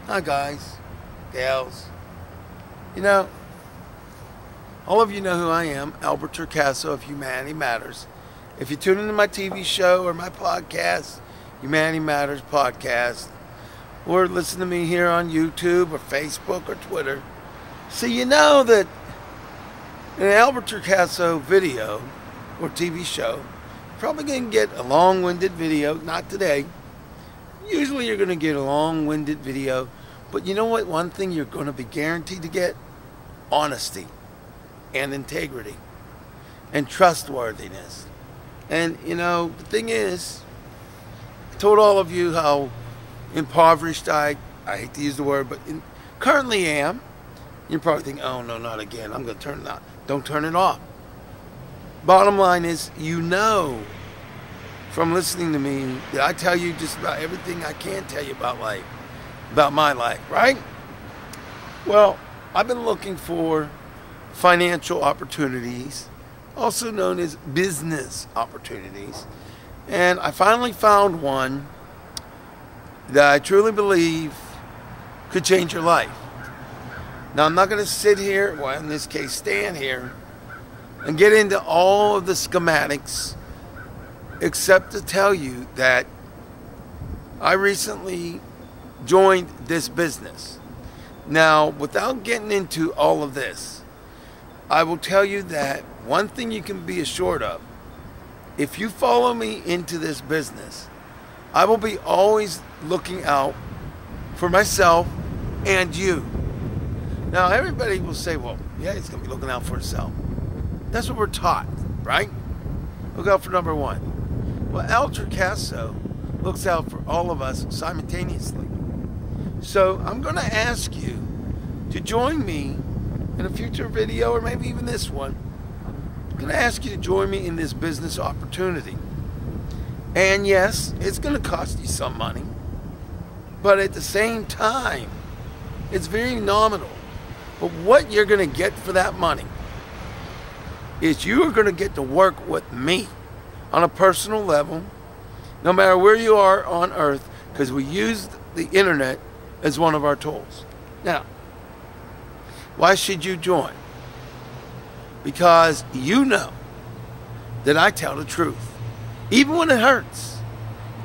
Hi guys, gals. You know, all of you know who I am, Albert Torcaso of Humanity Matters. If you tune into my TV show or my podcast, Humanity Matters Podcast, or listen to me here on YouTube or Facebook or Twitter, so you know that in an Albert Torcaso video or TV show, you're probably going to get a long-winded video. Not today. Usually you're going to get a long-winded video. But you know what? One thing you're going to be guaranteed to get? Honesty and integrity and trustworthiness. And, you know, the thing is, I told all of you how impoverished I hate to use the word, but currently am. You're probably thinking, oh, no, not again. I'm going to turn it on. Don't turn it off. Bottom line is, you know from listening to me that I tell you just about everything I can tell you about life. About my life, right? Well, I've been looking for financial opportunities, also known as business opportunities, and I finally found one that I truly believe could change your life. Now, I'm not going to sit here, well, in this case, stand here, and get into all of the schematics, except to tell you that I recently joined this business. Now, without getting into all of this, I will tell you that one thing you can be assured of, if you follow me into this business, I will be always looking out for myself and you. Now, everybody will say, well, yeah, he's going to be looking out for himself. That's what we're taught, right? Look out for number one. Well, Al Torcaso looks out for all of us simultaneously. So I'm going to ask you to join me in a future video, or maybe even this one. I'm going to ask you to join me in this business opportunity. And yes, it's going to cost you some money. But at the same time, it's very nominal. But what you're going to get for that money is you are going to get to work with me on a personal level, no matter where you are on earth, because we use the internet as one of our tools. Now, why should you join? Because you know that I tell the truth, even when it hurts.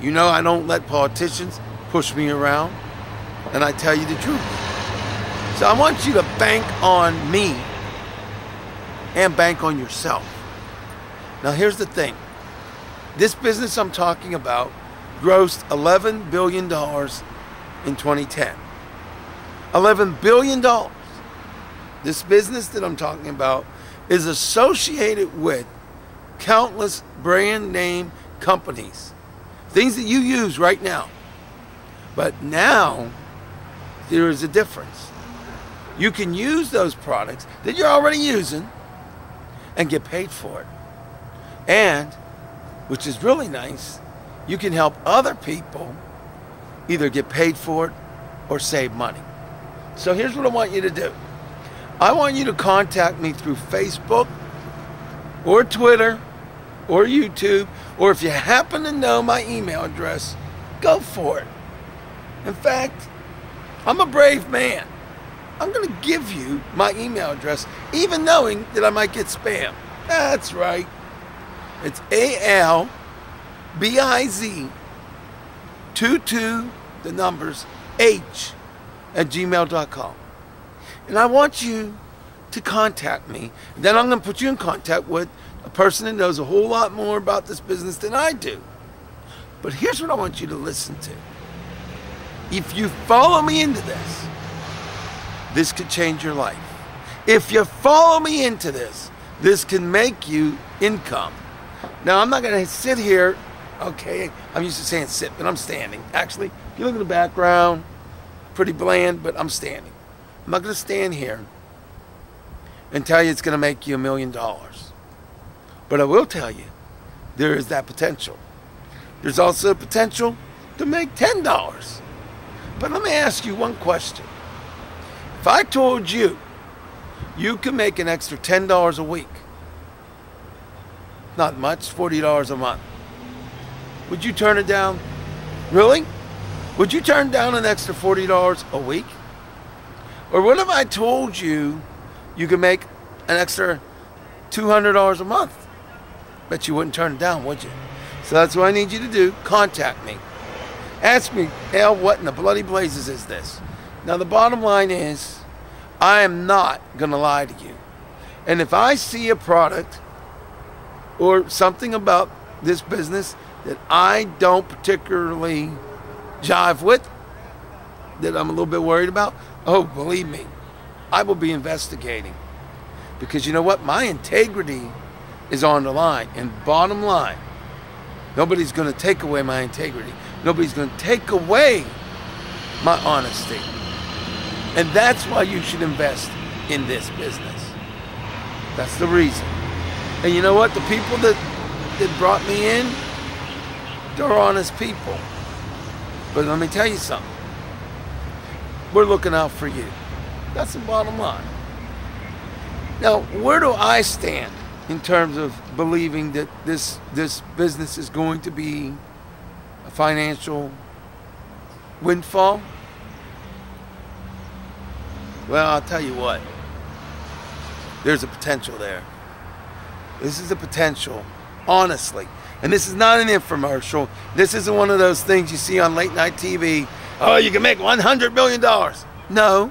You know I don't let politicians push me around, and I tell you the truth. So I want you to bank on me and bank on yourself. Now here's the thing. This business I'm talking about grossed $11 billion in 2010. $11 billion. This business that I'm talking about is associated with countless brand name companies. Things that you use right now. But now, there is a difference. You can use those products that you're already using and get paid for it. And, which is really nice, you can help other people either get paid for it or save money. So here's what I want you to do. I want you to contact me through Facebook or Twitter or YouTube, or if you happen to know my email address, go for it. In fact, I'm a brave man. I'm going to give you my email address, even knowing that I might get spam. That's right. It's ALBIZ22, the numbers, H@gmail.com. And I want you to contact me. Then I'm going to put you in contact with a person that knows a whole lot more about this business than I do. But here's what I want you to listen to. If you follow me into this, this could change your life. If you follow me into this, this can make you income. Now, I'm not going to sit here, okay, I'm used to saying sit, but I'm standing. Actually, if you look in the background, pretty bland, but I'm standing. I'm not going to stand here and tell you it's going to make you $1 million. But I will tell you, there is that potential. There's also a potential to make $10. But let me ask you one question. If I told you you can make an extra $10 a week, not much, $40 a month, would you turn it down? Really? Would you turn down an extra $40 a week? Or what if I told you you could make an extra $200 a month? Bet you wouldn't turn it down, would you? So that's what I need you to do. Contact me. Ask me, Al, what in the bloody blazes is this? Now, the bottom line is, I am not going to lie to you. And if I see a product or something about this business that I don't particularly jive with, that I'm a little bit worried about, oh, believe me, I will be investigating. Because you know what? My integrity is on the line. And bottom line, nobody's going to take away my integrity. Nobody's going to take away my honesty. And that's why you should invest in this business. That's the reason. And you know what? The people that brought me in, they're honest people. But let me tell you something. We're looking out for you. That's the bottom line. Now, where do I stand in terms of believing that this business is going to be a financial windfall? Well, I'll tell you what. There's a potential there. This is a potential, honestly. And this is not an infomercial. This isn't one of those things you see on late night TV. Oh, you can make $100 million. No.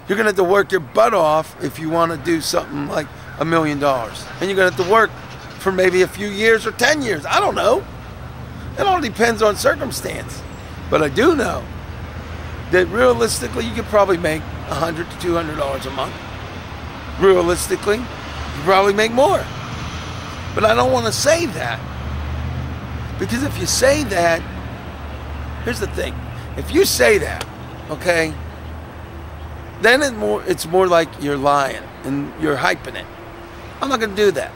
You're going to have to work your butt off if you want to do something like $1 million. And you're going to have to work for maybe a few years or 10 years. I don't know. It all depends on circumstance. But I do know that realistically, you could probably make $100 to $200 a month. Realistically, you probably make more. But I don't want to say that. Because if you say that, here's the thing. If you say that, okay, then it's more like you're lying and you're hyping it. I'm not going to do that.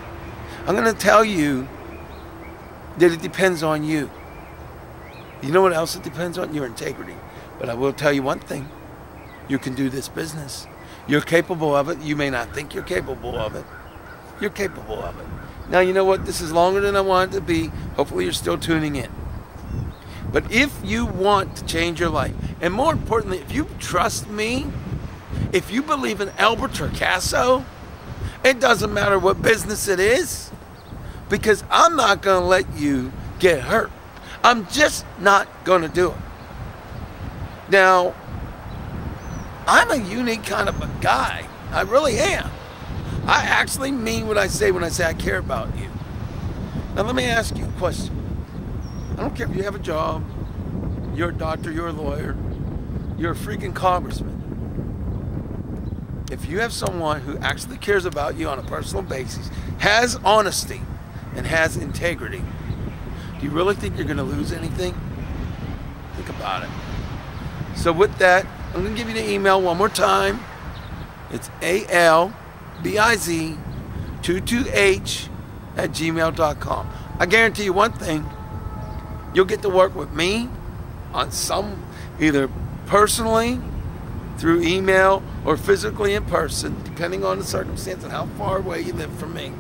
I'm going to tell you that it depends on you. You know what else it depends on? Your integrity. But I will tell you one thing. You can do this business. You're capable of it. You may not think you're capable of it. You're capable of it. Now, you know what? This is longer than I want it to be. Hopefully, you're still tuning in. But if you want to change your life, and more importantly, if you trust me, if you believe in Albert Torcaso, it doesn't matter what business it is, because I'm not going to let you get hurt. I'm just not going to do it. Now, I'm a unique kind of a guy. I really am. I actually mean what I say when I say I care about you. Now, let me ask you a question. I don't care if you have a job, you're a doctor, you're a lawyer, you're a freaking congressman. If you have someone who actually cares about you on a personal basis, has honesty, and has integrity, do you really think you're going to lose anything? Think about it. So with that, I'm going to give you the email one more time. It's albiz22h@gmail.com. I guarantee you one thing. You'll get to work with me on some, either personally, through email, or physically in person, depending on the circumstance and how far away you live from me.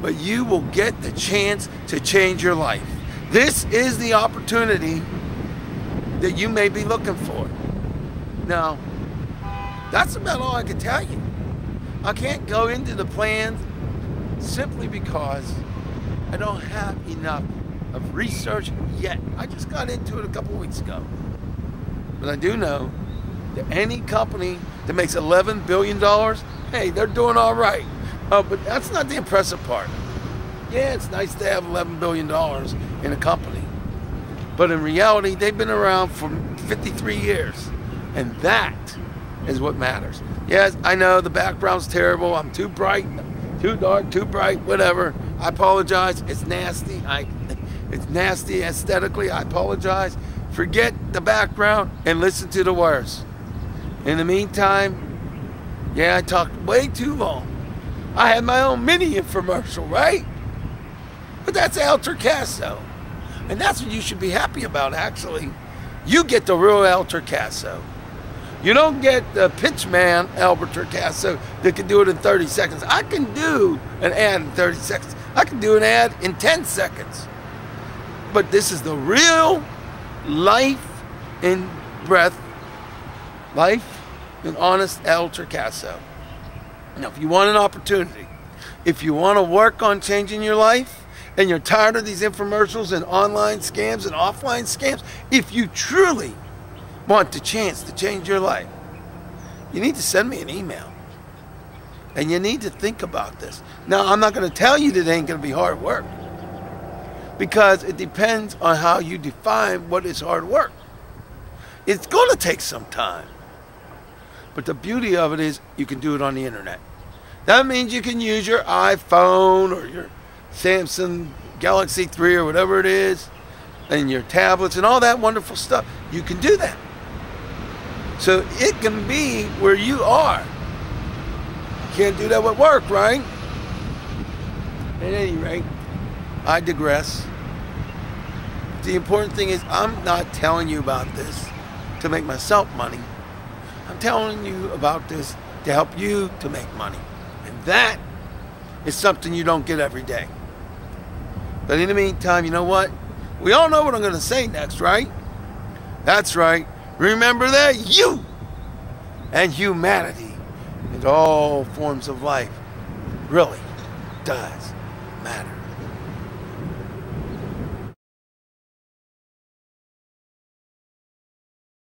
But you will get the chance to change your life. This is the opportunity that you may be looking for. Now, that's about all I can tell you. I can't go into the plans simply because I don't have enough of research yet. I just got into it a couple weeks ago. But I do know that any company that makes $11 billion, hey, they're doing all right. But that's not the impressive part. Yeah, it's nice to have $11 billion in a company. But in reality, they've been around for 53 years. And that is what matters. Yes, I know the background's terrible. I'm too bright, too dark, too bright, whatever. I apologize. It's nasty. It's nasty aesthetically. I apologize. Forget the background and listen to the words. In the meantime, yeah, I talked way too long. I had my own mini infomercial, right? But that's Al Torcaso. And that's what you should be happy about, actually. You get the real Al Torcaso. You don't get the pitch man, Albert Torcaso, that can do it in 30 seconds. I can do an ad in 30 seconds. I can do an ad in 10 seconds. But this is the real life and breath, life and honest El Torcaso. Now, if you want an opportunity, if you want to work on changing your life, and you're tired of these infomercials and online scams and offline scams, if you truly want the chance to change your life, you need to send me an email. And you need to think about this. Now, I'm not going to tell you that it ain't going to be hard work, because it depends on how you define what is hard work. It's going to take some time. But the beauty of it is you can do it on the internet. That means you can use your iPhone or your Samsung Galaxy 3 or whatever it is, and your tablets and all that wonderful stuff. You can do that. So it can be where you are. You can't do that with work, right? At any rate, I digress. The important thing is I'm not telling you about this to make myself money. I'm telling you about this to help you to make money. And that is something you don't get every day. But in the meantime, you know what? We all know what I'm going to say next, right? That's right. Remember that you and humanity and all forms of life really does matter.